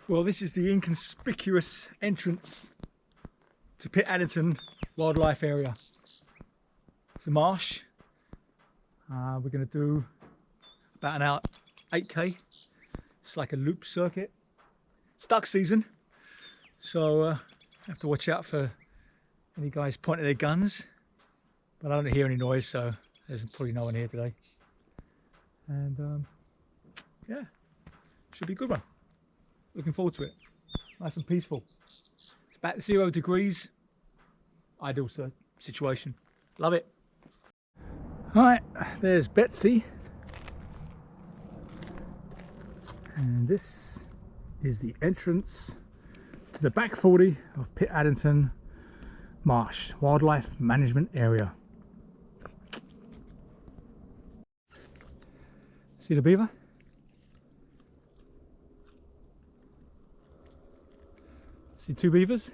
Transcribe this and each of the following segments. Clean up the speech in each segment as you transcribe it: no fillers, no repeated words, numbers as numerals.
Well, this is the inconspicuous entrance to Pitt Addington wildlife area. It's a marsh. We're going to do about an hour, 8k. It's like a loop circuit. It's duck season, so have to watch out for any guys pointing their guns. But I don't hear any noise, so there's probably no one here today. And yeah, should be a good one. Looking forward to it. Nice and peaceful. It's about 0 degrees. Ideal situation. Love it. Alright, there's Betsy. And this is the entrance to the back 40 of Pitt Addington Marsh Wildlife Management Area. See the beaver? See 2 beavers?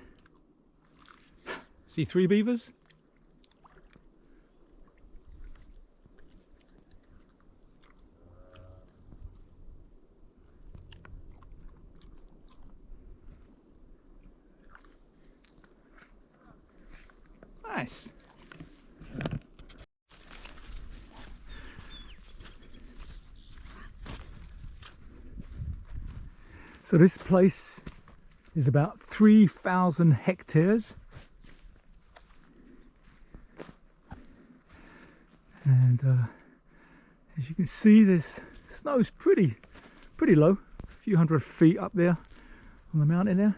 See 3 beavers? Nice. So this place is about 3,000 hectares, and as you can see, there's snow's pretty low, a few hundred feet up there on the mountain there.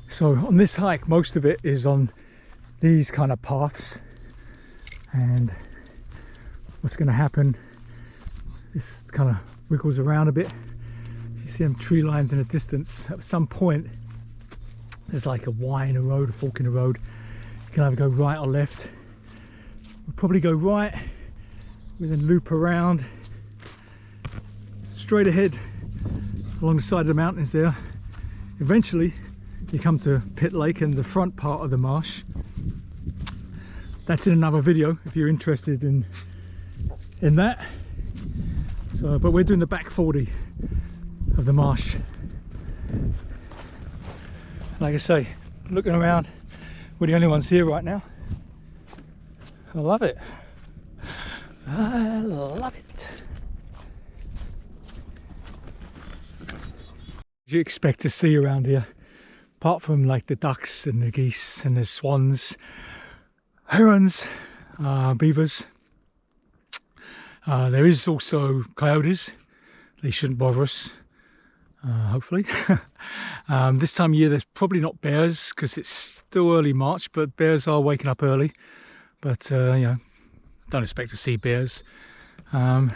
So on this hike, most of it is on these kind of paths, and what's going to happen, this kind of wiggles around a bit. You see them tree lines in the distance. At some point there's like a Y in the road, a fork in the road. You can either go right or left. We'll probably go right, we then loop around straight ahead along the side of the mountains there. Eventually you come to Pitt Lake and the front part of the marsh. That's in another video if you're interested in that. So, but we're doing the back 40 of the marsh. Like I say, looking around, we're the only ones here right now. I love it. I love it. What do you expect to see around here? Apart from like the ducks and the geese and the swans, herons, beavers. There is also coyotes. They shouldn't bother us, hopefully. This time of year there's probably not bears because it's still early March, but bears are waking up early. But you know, don't expect to see bears. And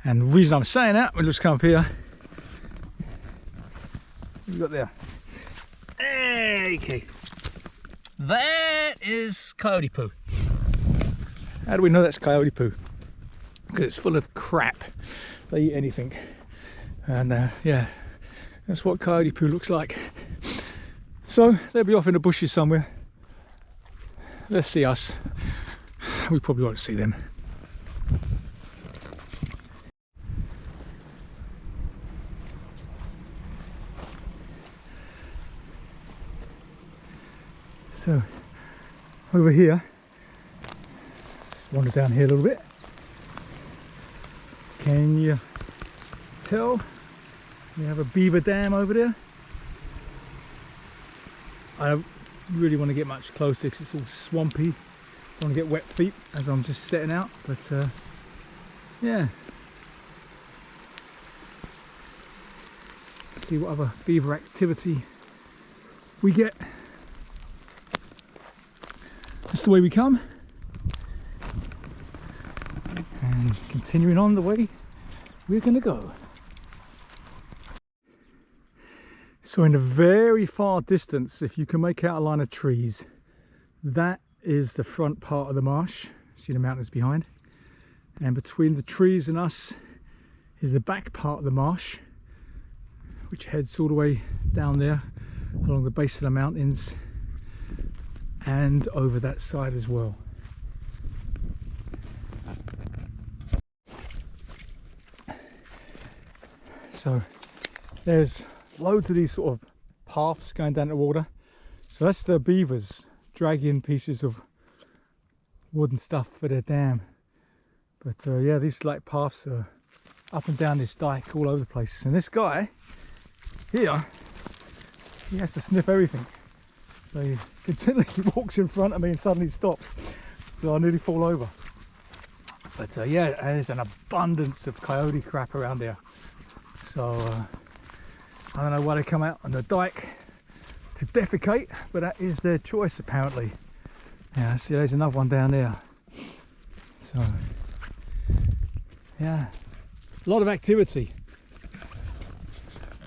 the reason I'm saying that, we'll just come up here. What you got there? Okay, that is coyote poo. How do we know that's coyote poo? Because it's full of crap. They eat anything, and yeah, that's what coyote poo looks like. So they'll be off in the bushes somewhere. Let's see us. We probably won't see them. So over here, just wander down here a little bit. Can you tell we have a beaver dam over there? I don't really want to get much closer because it's all swampy. Don't want to get wet feet as I'm just setting out, but yeah. Let's see what other beaver activity we get. That's the way we come, and continuing on the way we're going to go. So in the very far distance, if you can make out a line of trees, that is the front part of the marsh. See the mountains behind, and between the trees and us is the back part of the marsh, which heads all the way down there along the base of the mountains and over that side as well. So there's loads of these sort of paths going down the water. So that's the beavers dragging pieces of wood and stuff for their dam. But yeah, these like paths are up and down this dyke all over the place. And this guy here, he has to sniff everything. So he continually walks in front of me and suddenly stops. So I nearly fall over. But yeah, there's an abundance of coyote crap around there. So I don't know why they come out on the dyke to defecate, but that is their choice apparently. Yeah, see, there's another one down there. So yeah, a lot of activity.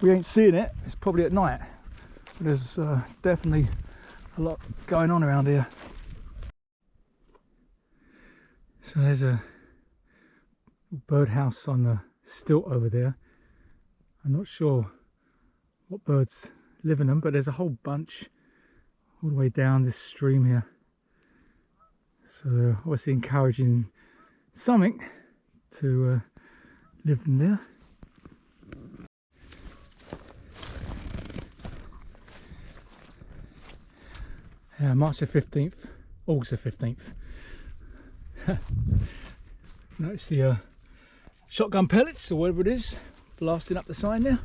We ain't seeing it, it's probably at night, but there's definitely a lot going on around here. So there's a birdhouse on the stilt over there. I'm not sure what birds live in them, but there's a whole bunch all the way down this stream here. So they're obviously encouraging something to live in there. March the 15th, August the 15th. Notice the shotgun pellets or whatever it is blasting up the sign there.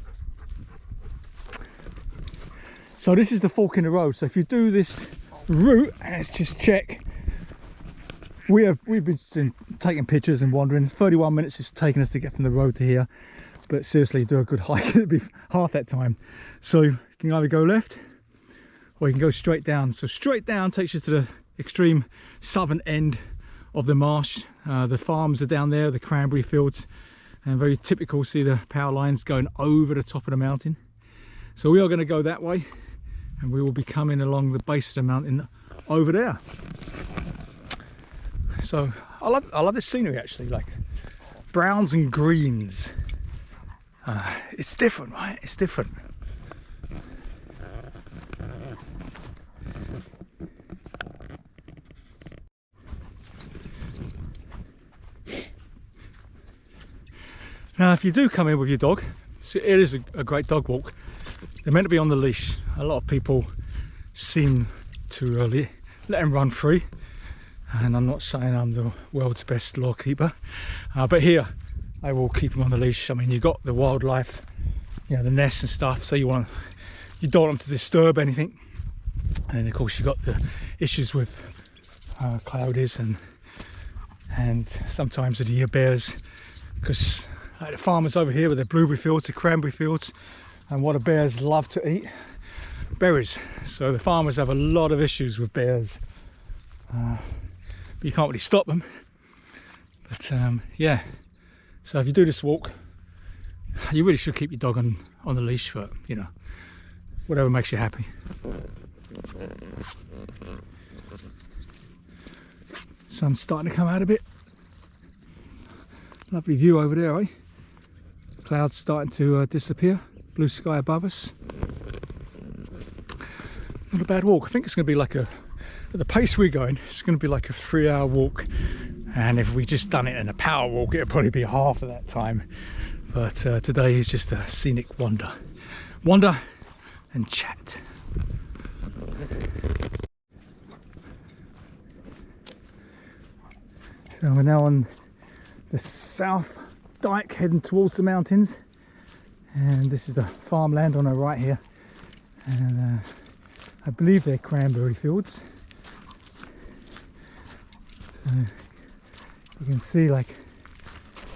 So this is the fork in the road. So if you do this route, let's just check. We've been taking pictures and wandering. 31 minutes it's taken us to get from the road to here. But seriously, do a good hike, it'd be half that time. So you can either go left or you can go straight down. So straight down takes you to the extreme southern end of the marsh. The farms are down there, the cranberry fields, and very typical, see the power lines going over the top of the mountain. So we are going to go that way, and we will be coming along the base of the mountain over there. So I love this scenery actually, like browns and greens. It's different, right? It's different. Now if you do come in with your dog, so it is a great dog walk. They're meant to be on the leash. A lot of people seem to let them run free, and I'm not saying I'm the world's best law keeper, but here I will keep them on the leash. I mean, you've got the wildlife, you know, the nests and stuff, so you don't want them to disturb anything. And of course you've got the issues with coyotes and sometimes the deer bears, because like the farmers over here with their blueberry fields, the cranberry fields, and what the bears love to eat, berries. So the farmers have a lot of issues with bears, but you can't really stop them. But yeah, so if you do this walk, you really should keep your dog on the leash, but you know, whatever makes you happy. Sun's starting to come out a bit. Lovely view over there, eh? Clouds starting to disappear, blue sky above us. Not a bad walk. I think it's going to be like at the pace we're going, it's going to be like a 3-hour walk. And if we just done it in a power walk, it'd probably be half of that time. But today is just a scenic wander and chat. So we're now on the south dyke heading towards the mountains, and this is the farmland on our right here, and I believe they're cranberry fields. So you can see, like,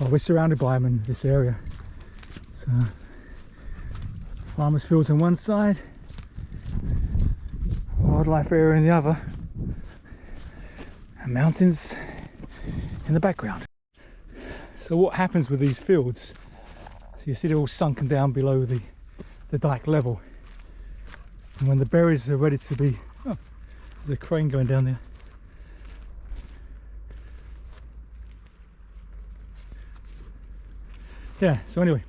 well, we're surrounded by them in this area. So farmers fields on one side, wildlife area in the other, and mountains in the background. So what happens with these fields, so you see they're all sunken down below the dyke level, and when the berries are ready to be, oh, there's a crane going down there. Yeah, so anyway,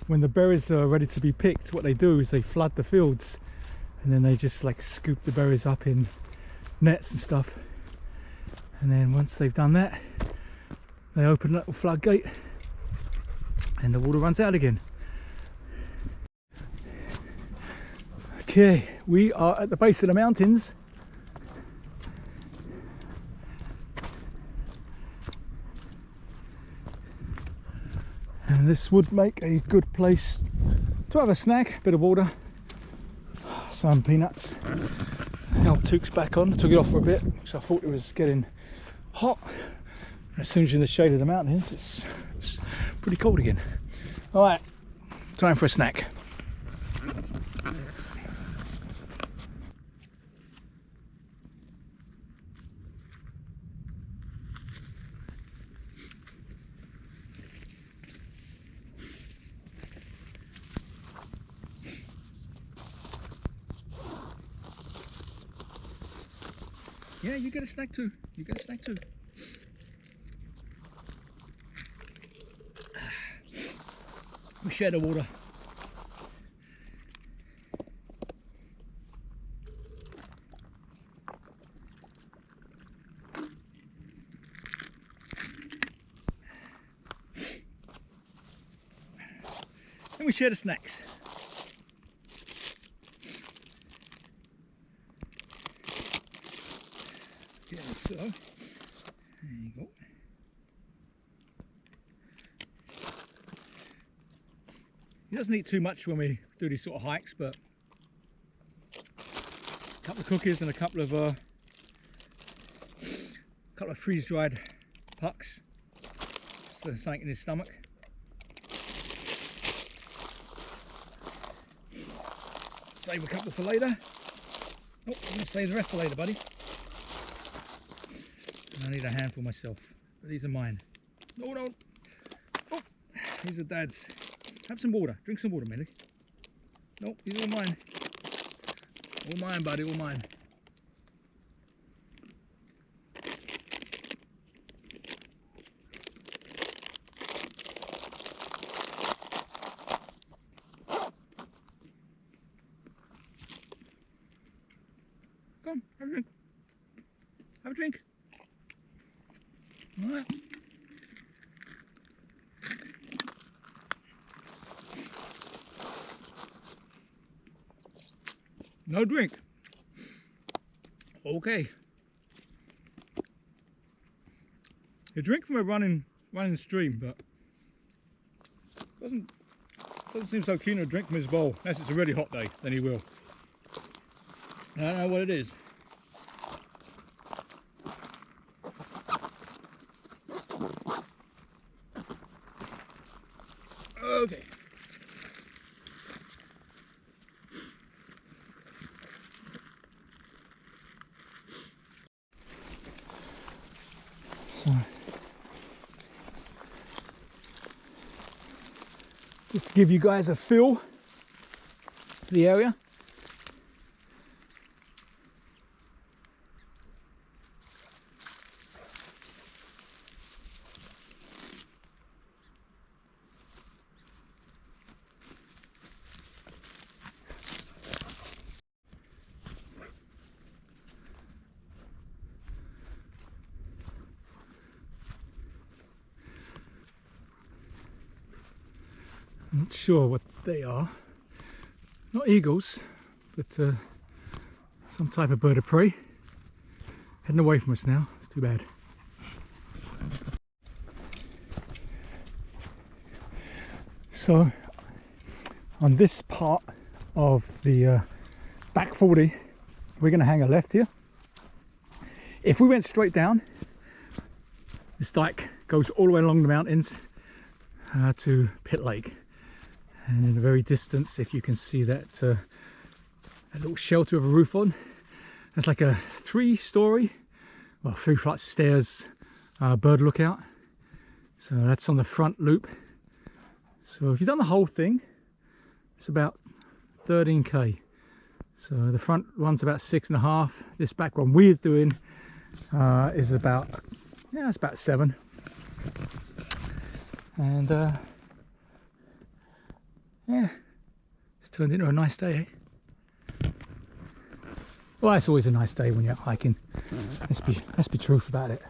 when the berries are ready to be picked, what they do is they flood the fields, and then they just like scoop the berries up in nets and stuff. And then once they've done that, they open a little floodgate, and the water runs out again. Okay, we are at the base of the mountains. And this would make a good place to have a snack, bit of water, some peanuts. Now Took's back on. I took it off for a bit because I thought it was getting hot. As soon as you're in the shade of the mountains, it's pretty cold again. Alright, time for a snack. Yeah, you get a snack too. You get a snack too. We share the water. And we share the snacks. Okay, so there you go. He doesn't eat too much when we do these sort of hikes, but a couple of cookies and a couple of freeze-dried pucks. So there's something in his stomach. Save a couple for later. Oh, I'm going to save the rest for later, buddy. I need a handful myself, but these are mine. No, no. Oh, these are Dad's. Have some water. Drink some water, Millie. Nope, these are all mine. All mine, buddy, all mine. Come, have a drink. Have a drink. All right. No drink. Okay. You drink from a running stream, but doesn't seem so keen to drink from his bowl. Unless it's a really hot day, then he will. I don't know what it is. Okay. So, just to give you guys a feel for the area. I'm not sure what they are. Not eagles, but some type of bird of prey. Heading away from us now. It's too bad. So, on this part of the back 40, we're going to hang a left here. If we went straight down, this dyke goes all the way along the mountains to Pitt Lake. And in the very distance, if you can see that a little shelter with a roof on, that's like a 3-story, well, 3 flights of stairs bird lookout. So that's on the front loop. So if you've done the whole thing, it's about 13k. So the front one's about 6.5. This back one we're doing is about, yeah, it's about 7. And yeah, it's turned into a nice day, eh? Well, it's always a nice day when you're hiking. Let's be truthful about it.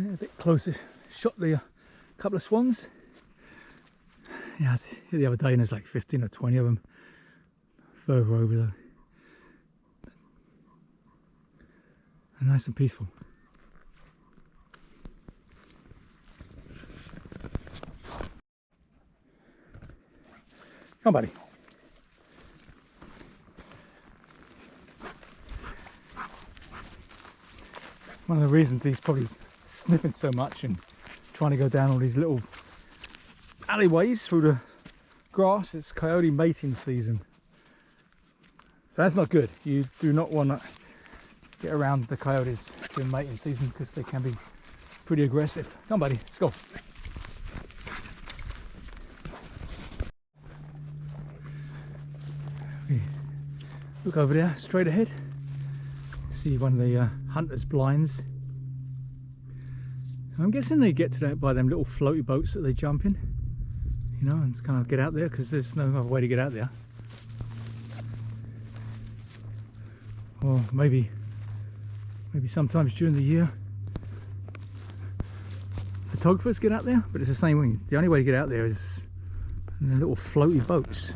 Yeah, a bit closer. Shot the couple of swans. Yeah, I was here the other day and there's like 15 or 20 of them further over though. And nice and peaceful. Come on, buddy. One of the reasons he's probably sniffing so much and trying to go down all these little alleyways through the grass, it's coyote mating season. So that's not good. You do not want to get around the coyotes during mating season because they can be pretty aggressive. Come on, buddy, let's go. Look over there, straight ahead. See one of the hunter's blinds. I'm guessing they get to that by them little floaty boats that they jump in, you know, and kind of get out there because there's no other way to get out there. Or maybe sometimes during the year photographers get out there, but it's the same way. The only way to get out there is in the little floaty boats.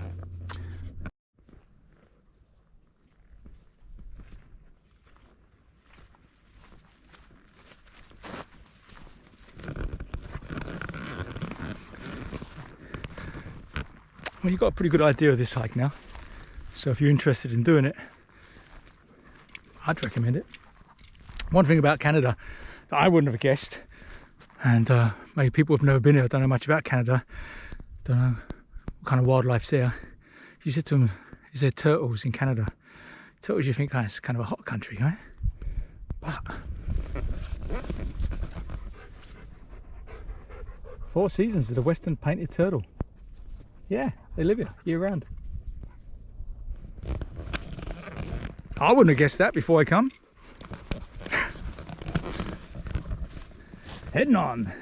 Well, you've got a pretty good idea of this hike now, so if you're interested in doing it, I'd recommend it. One thing about Canada that I wouldn't have guessed, and maybe people who've never been here don't know much about Canada, don't know what kind of wildlife's there. If you said to them, is there turtles in Canada? Turtles, you think, oh, it's kind of a hot country, right? But 4 seasons of the western painted turtle. Yeah, they live here year round. I wouldn't have guessed that before I come. Heading on.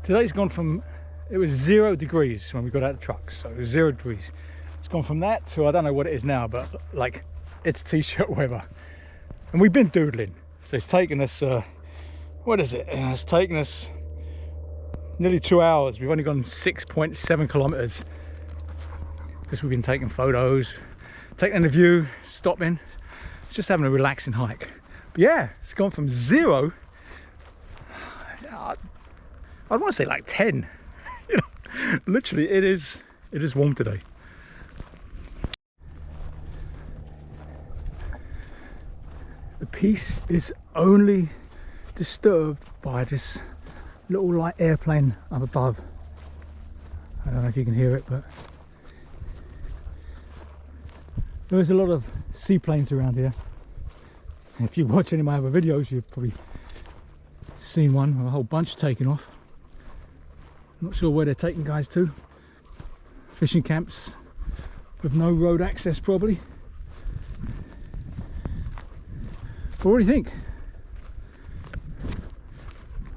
Today's gone from, it was 0 degrees when we got out of the truck, so it was 0 degrees. It's gone from that to, I don't know what it is now, but like it's t-shirt weather. And we've been doodling, so it's taken us, what is it? It's taken us nearly 2 hours. We've only gone 6.7 kilometers because we've been taking photos, taking a view, stopping. It's just having a relaxing hike. But yeah, it's gone from 0, I'd want to say like 10. You know, literally it is warm today. The peace is only disturbed by this little light airplane up above. I don't know if you can hear it, but there is a lot of seaplanes around here. And if you watch any of my other videos, you've probably seen one, a whole bunch taking off. Not sure where they're taking guys to. Fishing camps with no road access probably. But what do you think?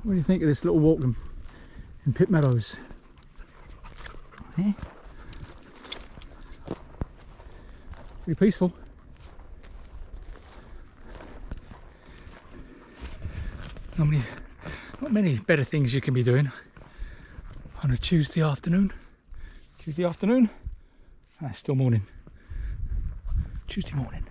What do you think of this little walk in Pitt Meadows? Eh? Pretty peaceful. Not many better things you can be doing on a Tuesday afternoon. Still morning. Tuesday morning.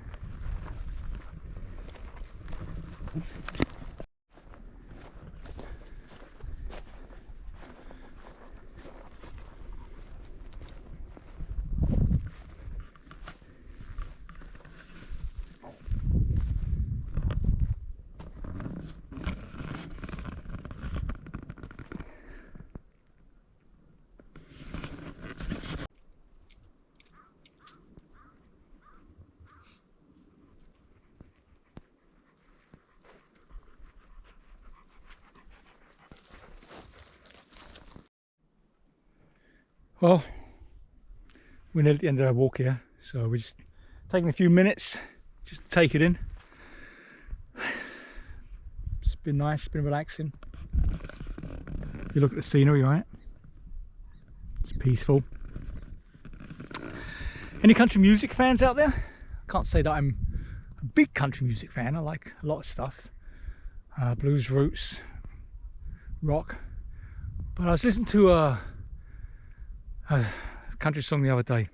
Well, we're nearly at the end of our walk here. So we're just taking a few minutes just to take it in. It's been nice, it's been relaxing. You look at the scenery, right? It's peaceful. Any country music fans out there? I can't say that I'm a big country music fan. I like a lot of stuff. Blues, roots, rock. But I was listening to a country song the other day.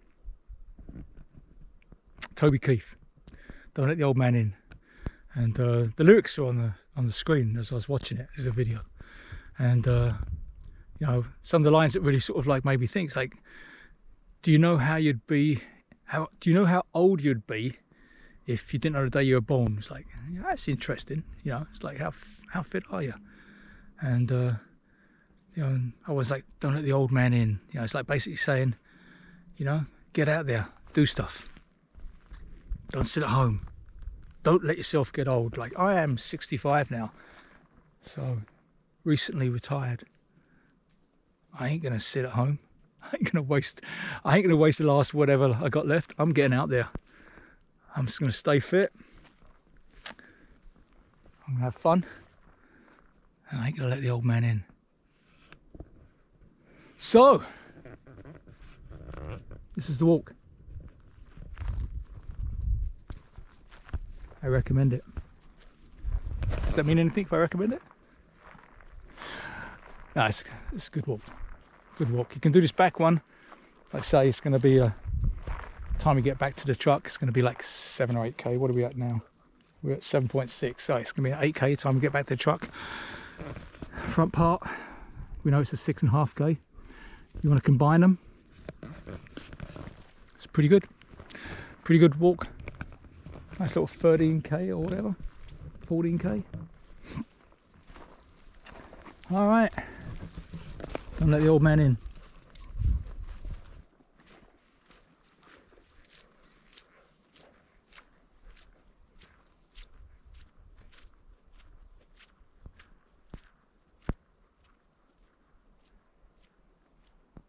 Toby Keith, Don't Let the Old Man In. And the lyrics are on the screen as I was watching it as a video. And you know, some of the lines that really sort of like made me think, it's like, do you know how you'd be, do you know how old you'd be if you didn't know the day you were born? It's like, yeah, that's interesting. You know, it's like, how fit are you? And you know, I was like, don't let the old man in. You know, it's like basically saying, you know, get out there, do stuff. Don't sit at home. Don't let yourself get old. Like, I am 65 now, so recently retired. I ain't gonna sit at home. I ain't gonna waste the last whatever I got left. I'm getting out there. I'm just gonna stay fit. I'm gonna have fun. And I ain't gonna let the old man in. So, this is the walk. I recommend it. Does that mean anything if I recommend it? No, it's a good walk. Good walk. You can do this back one. Like I say, it's going to be time we get back to the truck, it's going to be like 7 or 8k. What are we at now? We're at 7.6. So it's going to be 8k time we get back to the truck. Front part, we know it's a 6.5k. You want to combine them? It's pretty good. Pretty good walk. Nice little 13k or whatever. 14k. All right. Don't let the old man in.